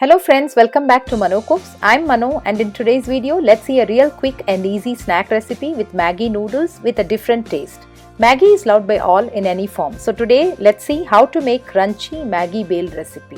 Hello friends, welcome back to Mano Cooks. I'm Mano and in today's video, let's see a real quick and easy snack recipe with Maggi noodles with a different taste. Maggi is loved by all in any form. So today, let's see how to make crunchy Maggi Bhel recipe.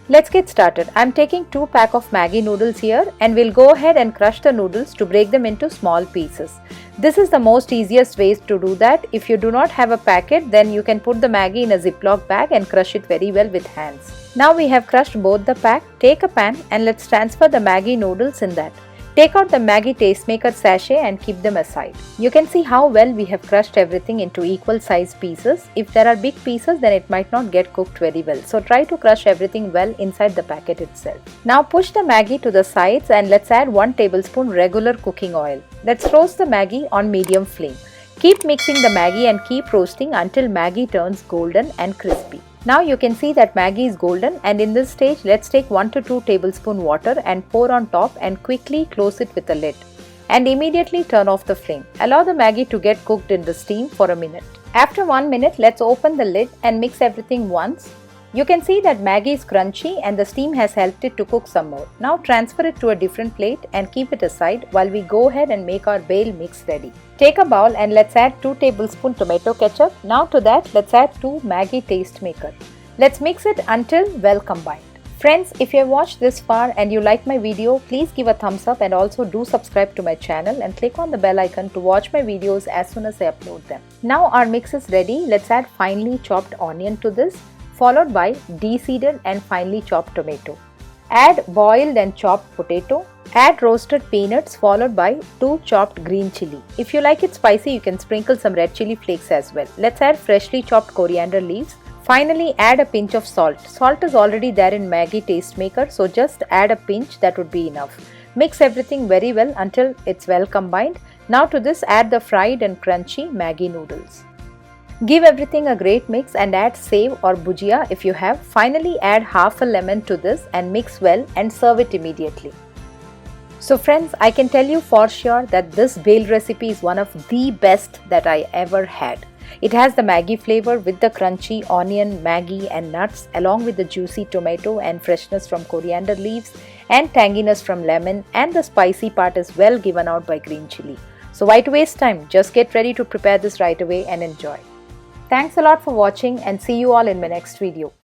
Let's get started. I'm taking 2 packs of Maggi noodles here and we'll go ahead and crush the noodles to break them into small pieces. This is the most easiest way to do that. If you do not have a packet, then you can put the Maggi in a Ziploc bag and crush it very well with hands. Now we have crushed both the pack. Take a pan and let's transfer the Maggi noodles in that. Take out the Maggi Tastemaker sachet and keep them aside. You can see how well we have crushed everything into equal size pieces. If there are big pieces, then it might not get cooked very well. So try to crush everything well inside the packet itself. Now push the Maggi to the sides and let's add 1 tablespoon regular cooking oil. Let's roast the Maggi on medium flame. Keep mixing the Maggi and keep roasting until Maggi turns golden and crispy. Now you can see that Maggi is golden, and in this stage let's take 1 to 2 tablespoon water and pour on top and quickly close it with a lid. And immediately turn off the flame. Allow the Maggi to get cooked in the steam for a minute. After 1 minute, let's open the lid and mix everything once. You can see that Maggi is crunchy and the steam has helped it to cook some more. Now transfer it to a different plate and keep it aside while we go ahead and make our Bhel mix ready. Take a bowl and let's add 2 tablespoons tomato ketchup. Now to that, let's add 2 Maggi Tastemaker. Let's mix it until well combined. Friends, if you have watched this far and you like my video, please give a thumbs up and also do subscribe to my channel and click on the bell icon to watch my videos as soon as I upload them. Now our mix is ready. Let's add finely chopped onion to this, followed by de-seeded and finely chopped tomato. Add boiled and chopped potato. Add roasted peanuts followed by 2 chopped green chilli. If you like it spicy, you can sprinkle some red chilli flakes as well. Let's add freshly chopped coriander leaves. Finally, add a pinch of salt. Salt is already there in Maggi Tastemaker, so just add a pinch, that would be enough. Mix everything very well until it's well combined. Now to this, add the fried and crunchy Maggi noodles. Give everything a great mix and add save or bhujia if you have. Finally, add half a lemon to this and mix well and serve it immediately. So friends, I can tell you for sure that this Bhel recipe is one of the best that I ever had. It has the Maggi flavor with the crunchy onion, Maggi and nuts, along with the juicy tomato and freshness from coriander leaves and tanginess from lemon, and the spicy part is well given out by green chilli. So why to waste time? Just get ready to prepare this right away and enjoy. Thanks a lot for watching and see you all in my next video.